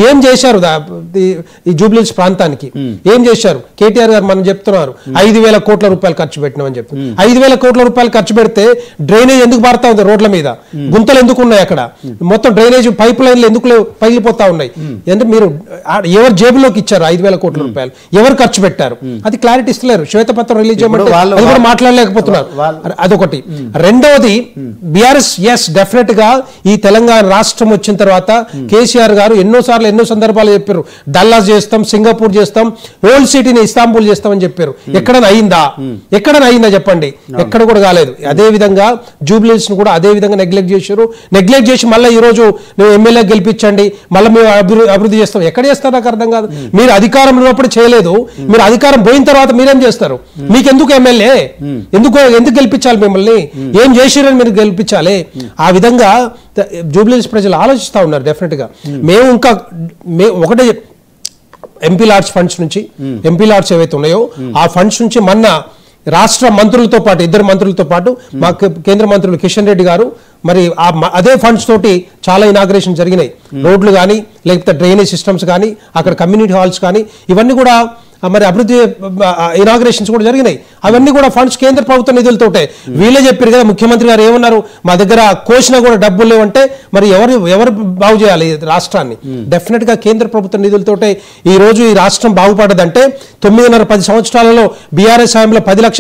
ఏం చేశారు ఈ జూబ్లీహిల్స్ ప్రాంతానికి? ఏం చేశారు? కేటీఆర్ గారు మనం చెప్తున్నారు 5,000 కోట్ల రూపాయలు ఖర్చు పెట్టినామని చెప్పి. 5,000 కోట్ల రూపాయలు ఖర్చు పెడితే డ్రైనేజ్ ఎందుకు పారుతా ఉంది రోడ్ల మీద? గుంతలు ఎందుకు ఉన్నాయి అక్కడ? మొత్తం డ్రైనేజ్ పైప్ లైన్లు ఎందుకు పగిలిపోతా ఉన్నాయి? ఎందుకంటే మీరు ఎవరు జేబులోకి ఇచ్చారు 5,000 కోట్ల రూపాయలు? ఎవరు ఖర్చు పెట్టారు? అది క్లారిటీ ఇస్తలేరు. శ్వేతపత్రం రిలీజ్ చేయమంటే అది కూడా మాట్లాడలేకపోతున్నారు. అదొకటి. రెండవది బీఆర్ఎస్ డెఫినెట్ గా ఈ తెలంగాణ రాష్ట్రం వచ్చిన తర్వాత కేసీఆర్ గారు ఎన్నో సందర్భాలు చెప్పారు. డల్లాస్ చేస్తాం, సింగపూర్ చేస్తాం, ఓల్డ్ సిటీని ఇస్తాంబుల్ చేస్తామని చెప్పారు. ఎక్కడైనా అయిందా చెప్పండి? ఎక్కడ కూడా కాలేదు. అదే విధంగా జూబ్లీహిల్స్ కూడా అదే విధంగా నెగ్లెక్ట్ చేసి మళ్ళీ ఈ రోజు నువ్వు ఎమ్మెల్యే గెలిపించండి, మళ్ళీ మేము అభివృద్ధి చేస్తాం. ఎక్కడ చేస్తారు నాకు అర్థం కాదు. మీరు అధికారంలో ఉన్నప్పుడు చేయలేదు, మీరు అధికారం పోయిన తర్వాత మీరేం చేస్తారు? మీకెందుకు ఎమ్మెల్యే? ఎందుకు గెలిపించాలి? మిమ్మల్ని ఏం చేసిరని మీరు గెలిపించాలి? ఆ విధంగా జూబ్లీహిల్స్ ప్రజలు ఆలోచిస్తూ ఉన్నారు డెఫినెట్ గా. మేము ఒకటే ఎంపీ లాడ్స్ ఫండ్స్ నుంచి, ఎంపీ లాడ్స్ ఏవైతే ఉన్నాయో ఆ ఫండ్స్ నుంచి మొన్న రాష్ట్ర మంత్రులతో పాటు 2 మంత్రులతో పాటు మా కేంద్ర మంత్రులు కిషన్ రెడ్డి గారు మరి అదే ఫండ్స్ తోటి చాలా ఇనాగ్రేషన్ జరిగినాయి. రోడ్లు కానీ, లేకపోతే డ్రైనేజ్ సిస్టమ్స్ కానీ, అక్కడ కమ్యూనిటీ హాల్స్ కానీ, ఇవన్నీ కూడా మరి అభివృద్ధి ఇనాగ్రేషన్స్ కూడా జరిగినాయి. అవన్నీ కూడా ఫండ్స్ కేంద్ర ప్రభుత్వ నిధులతోటే. వీళ్ళే చెప్పారు కదా, ముఖ్యమంత్రి గారు ఏమన్నారు, మా దగ్గర కోసినా కూడా డబ్బులు లేవంటే మరి ఎవరు బాగు చేయాలి రాష్ట్రాన్ని? డెఫినెట్ గా కేంద్ర ప్రభుత్వ నిధులతోటే ఈ రోజు ఈ రాష్ట్రం బాగుపడదంటే 9.5-10 సంవత్సరాలలో బీఆర్ఎస్ హయాంలో 10 లక్షల